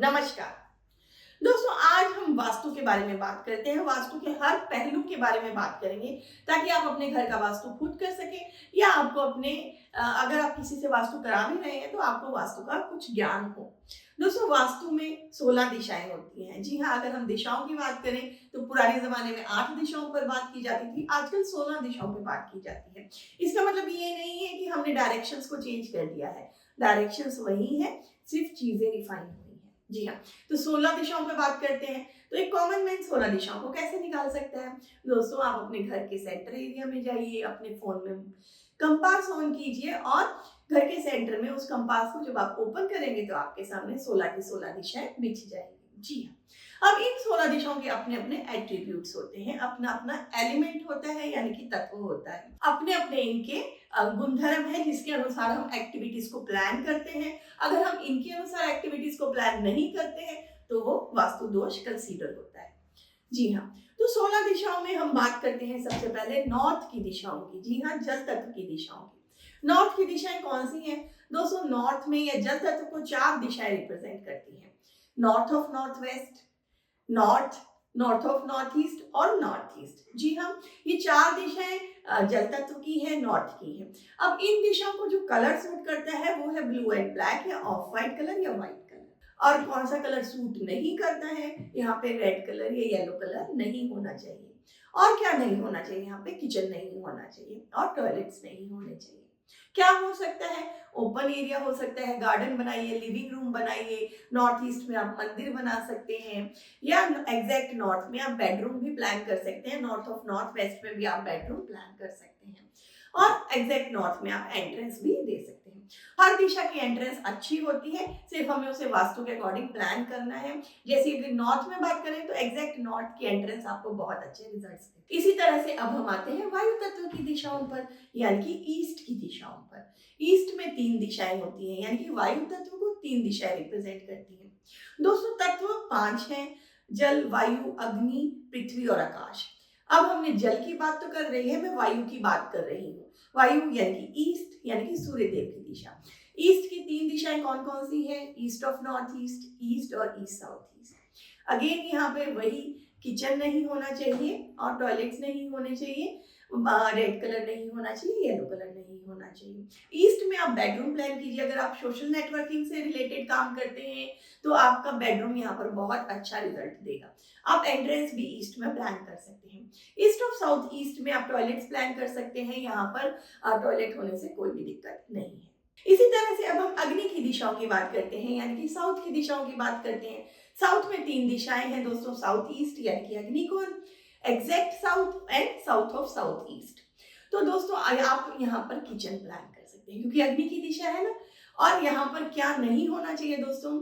नमस्कार दोस्तों, आज हम वास्तु के बारे में बात करते हैं। वास्तु के हर पहलू के बारे में बात करेंगे ताकि आप अपने घर का वास्तु खुद कर सकें या आपको अगर आप किसी से वास्तु करा भी रहे हैं तो आपको वास्तु का कुछ ज्ञान हो। दोस्तों, वास्तु में 16 दिशाएं होती हैं। जी हाँ, अगर हम दिशाओं की बात करें तो पुराने जमाने में 8 दिशाओं पर बात की जाती थी, आजकल 16 दिशाओं पर बात की जाती है। इसका मतलब ये नहीं है कि हमने डायरेक्शंस को चेंज कर दिया है। डायरेक्शंस वही है, सिर्फ चीजें रिफाइन हुई हैं। जी हाँ, तो 16 दिशाओं पे बात करते हैं। तो एक कॉमन मैन 16 दिशाओं को कैसे निकाल सकता है? दोस्तों, आप अपने घर के सेंटर एरिया में जाइए, अपने फोन में कंपास ऑन कीजिए और घर के सेंटर में उस कंपास को जब आप ओपन करेंगे तो आपके सामने 16 की 16 दिशाएं बिछ जाएंगी। जी हाँ, अब इन 16 दिशाओं के अपने अपने एट्रीब्यूट्स होते हैं, अपना अपना एलिमेंट होता है, यानी कि तत्व होता है। अपने अपने इनके गुणधर्म है जिसके अनुसार हम एक्टिविटीज को प्लान करते हैं। अगर हम इनके अनुसार एक्टिविटीज को प्लान नहीं करते हैं तो वो वास्तु दोष कंसीडर होता है। जी हाँ, तो 16 दिशाओं में हम बात करते हैं सबसे पहले नॉर्थ की दिशाओं की। जी हाँ, जल तत्व की दिशाओं की। नॉर्थ की दिशाएं कौन सी हैं? दोस्तों, नॉर्थ में या जल तत्व को 4 दिशाएं रिप्रेजेंट करती हैं। North of north waste, north, north of north east और नॉर्थ ईस्ट। जी हाँ, ये 4 दिशाएं जल तत्व की है, नॉर्थ की है। अब इन दिशाओं को जो कलर सूट करता है वो है ब्लू एंड ब्लैक या ऑफ व्हाइट कलर या व्हाइट कलर। और कौन सा कलर सूट नहीं करता है? यहाँ पे रेड कलर या येलो कलर नहीं होना चाहिए। और क्या नहीं होना चाहिए? यहाँ पे किचन नहीं होना चाहिए और टॉयलेट्स नहीं होने चाहिए। क्या हो सकता है? ओपन एरिया हो सकता है, गार्डन बनाइए, लिविंग रूम बनाइए। नॉर्थ ईस्ट में आप मंदिर बना सकते हैं या एग्जैक्ट नॉर्थ में आप बेडरूम भी प्लान कर सकते हैं। नॉर्थ ऑफ नॉर्थ वेस्ट में भी आप बेडरूम प्लान कर सकते हैं और एग्जैक्ट नॉर्थ में आप एंट्रेंस भी दे सकते हैं। हर दिशा की एंट्रेंस अच्छी होती है, सिर्फ हमें उसे वास्तु के अकॉर्डिंग प्लान करना है। जैसे अगर नॉर्थ में बात करें तो एग्जैक्ट नॉर्थ की एंट्रेंस आपको बहुत अच्छे रिजल्ट्स देती है। इसी तरह से अब हम आते हैं वायु तत्व की दिशाओं पर, यानी कि ईस्ट की दिशाओं पर। ईस्ट में 3 दिशाएं होती हैं, यानी कि वायु तत्व को 3 दिशाएं रिप्रेजेंट करती हैं। दोस्तों, तत्व 5 हैं: जल, वायु, अग्नि, पृथ्वी और आकाश। अब हमने जल की बात तो कर रही है, मैं वायु की बात कर रही हूँ। वायु यानी कि ईस्ट, यानी कि सूर्य देव की दिशा। ईस्ट की 3 दिशाएं कौन कौन सी हैं? East of north east, east और ईस्ट साउथ ईस्ट। अगेन यहाँ पे वही, किचन नहीं होना चाहिए और टॉयलेट्स नहीं होने चाहिए, रेड कलर नहीं होना चाहिए, येलो कलर नहीं होना चाहिए। ईस्ट में आप बेडरूम प्लान कीजिए। अगर आप सोशल नेटवर्किंग से रिलेटेड काम करते हैं तो आपका बेडरूम यहाँ पर बहुत अच्छा रिजल्ट देगा। आप एंट्रेंस भी ईस्ट में प्लान कर सकते हैं। ईस्ट ऑफ साउथ ईस्ट में आप टॉयलेट्स प्लान कर सकते हैं। यहाँ पर टॉयलेट होने से कोई भी दिक्कत नहीं है। इसी तरह से अब हम अग्नि की दिशाओं की बात करते हैं, यानी कि साउथ की दिशाओं की बात करते हैं। साउथ में 3 दिशाएं हैं दोस्तों: साउथ ईस्ट यानी कि अग्निकोण, exact south and south of south east. तो दोस्तों, आप यहाँ पर किचन प्लान कर सकते हैं क्योंकि अग्नि की दिशा है ना। और यहाँ पर क्या नहीं होना चाहिए दोस्तों?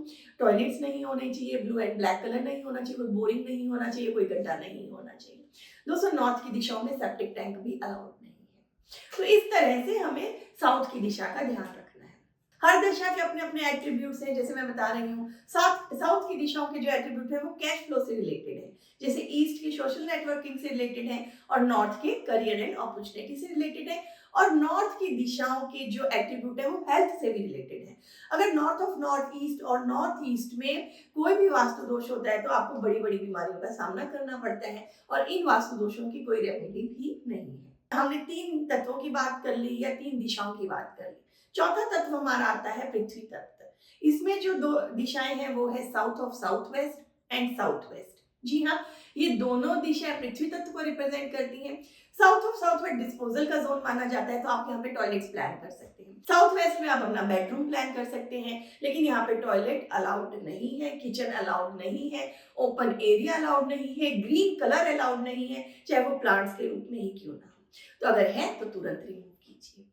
टॉयलेट्स नहीं होने चाहिए, ब्लू एंड ब्लैक कलर नहीं होना चाहिए, कोई बोरिंग नहीं होना चाहिए, कोई गड्ढा नहीं होना चाहिए। दोस्तों, नॉर्थ की दिशाओं में सेप्टिक टैंक भी अलाउड नहीं है। तो इस तरह से हमें साउथ की दिशा का ध्यान रखना है। हर दिशा के अपने अपने एट्रीब्यूट्स हैं, जैसे मैं बता रही हूँ। साउथ की दिशाओं के जो एट्रीब्यूट है वो कैश फ्लो से रिलेटेड है, जैसे ईस्ट की सोशल नेटवर्किंग से रिलेटेड है और नॉर्थ के करियर एंड अपॉर्चुनिटी से रिलेटेड है। और नॉर्थ की दिशाओं के जो एट्रीब्यूट है वो हेल्थ से भी रिलेटेड है। अगर नॉर्थ ऑफ नॉर्थ ईस्ट और नॉर्थ ईस्ट में कोई भी वास्तु दोष होता है तो आपको बड़ी बड़ी बीमारियों का सामना करना पड़ता है और इन वास्तु दोषों की कोई रेमेडी भी नहीं है। हमने 3 तत्वों की बात कर ली या 3 दिशाओं की बात कर ली। चौथा तत्व हमारा आता है पृथ्वी तत्व। इसमें जो 2 दिशाएं हैं वो है south of south west and south west. जी हाँ, ये दोनों दिशाएं पृथ्वी तत्व को रिप्रेजेंट करती हैं। South of south waste disposal का जोन माना जाता है, तो आप यहाँ पे टॉयलेट्स प्लान कर सकते हैं। साउथ वेस्ट में आप अपना बेडरूम प्लान कर सकते हैं, लेकिन यहाँ पे टॉयलेट अलाउड नहीं है, किचन अलाउड नहीं है, ओपन एरिया अलाउड नहीं है, ग्रीन कलर अलाउड नहीं है, चाहे वो प्लांट्स के रूप में ही क्यों ना हो। तो अगर है तो तुरंत रिमूव कीजिए।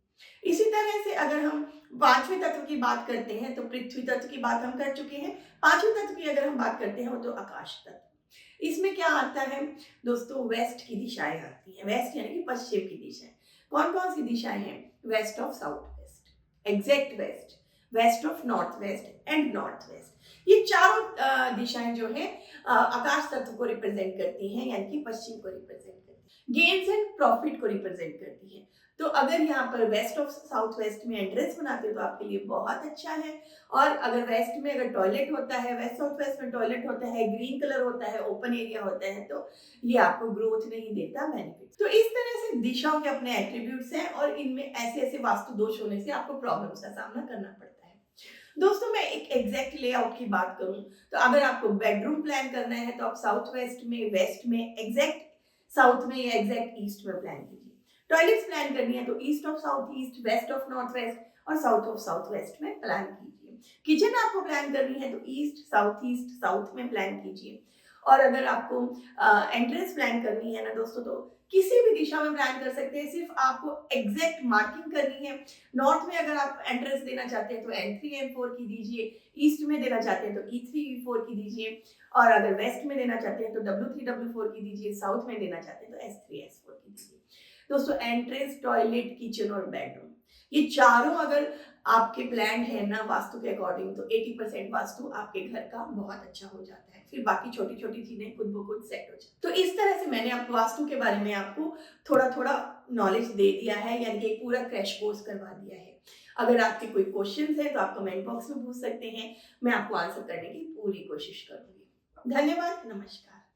इसी तरह से अगर हम 5वें तत्व की बात करते हैं तो पृथ्वी तत्व की बात हम कर चुके हैं। 5वें तत्व की अगर हम बात करते हैं वो तो आकाश तत्व। इसमें क्या आता है दोस्तों? वेस्ट की दिशाएं आती हैं। वेस्ट यानी कि पश्चिम की दिशाएं। कौन कौन सी दिशाएं हैं? West of south west, exact west, west of north west and north west. ये चारों दिशाएं जो है आकाश तत्व को रिप्रेजेंट करती हैं, यानी कि पश्चिम को रिप्रेजेंट करती हैं। गेन्स एंड प्रॉफिट को रिप्रेजेंट करती है। तो अगर यहाँ पर वेस्ट ऑफ साउथ वेस्ट में एंट्रेंस बनाते हो तो आपके लिए बहुत अच्छा है। और अगर वेस्ट में अगर टॉयलेट होता है, वेस्ट साउथ वेस्ट में टॉयलेट होता है, ग्रीन कलर होता है, ओपन एरिया होता है, तो ये आपको ग्रोथ नहीं देता, बेनिफिट। तो इस तरह से दिशाओं के अपने एट्रीब्यूट्स हैं और इनमें ऐसे ऐसे वास्तु दोष होने से आपको प्रॉब्लम्स का सामना करना पड़ता है। दोस्तों, मैं एक एग्जैक्ट लेआउट की बात करूं तो अगर आपको बेडरूम प्लान करना है तो आप साउथ वेस्ट में, वेस्ट में, एग्जैक्ट साउथ में या एग्जैक्ट ईस्ट में प्लान कीजिए। टॉयलेट्स प्लान करनी है तो east of south east, west of north west और साउथ ऑफ साउथ वेस्ट में प्लान कीजिए। किचन आपको प्लान करनी है तो ईस्ट साउथ में प्लान कीजिए। और अगर आपको एंट्रेंस प्लान करनी है ना दोस्तों, तो किसी भी दिशा में प्लान कर सकते हैं, सिर्फ आपको एग्जैक्ट मार्किंग करनी है। नॉर्थ में अगर आप एंट्रेंस देना चाहते हैं तो N3 N4 की दीजिए, ईस्ट में देना चाहते हैं तो E3 E4 की दीजिए, और अगर वेस्ट में देना चाहते हैं तो W3 W4 की दीजिए, साउथ में देना चाहते हैं तो S3 S4 की दीजिए। दोस्तों, एंट्रेंस, टॉयलेट, किचन और बेडरूम, ये चारों अगर आपके प्लान है ना वास्तु के अकॉर्डिंग, तो 80% वास्तु आपके घर का बहुत अच्छा हो जाता है। फिर बाकी छोटी छोटी चीजें खुद ब खुद सेट हो जाती है। तो इस तरह से मैंने आपको वास्तु के बारे में आपको थोड़ा थोड़ा नॉलेज दे दिया है, यानी एक पूरा क्रैश कोर्स करवा दिया है। अगर आपके कोई क्वेश्चंस है तो आप कमेंट बॉक्स में पूछ सकते हैं, मैं आपको आंसर करने की पूरी कोशिश करूंगी। धन्यवाद, नमस्कार।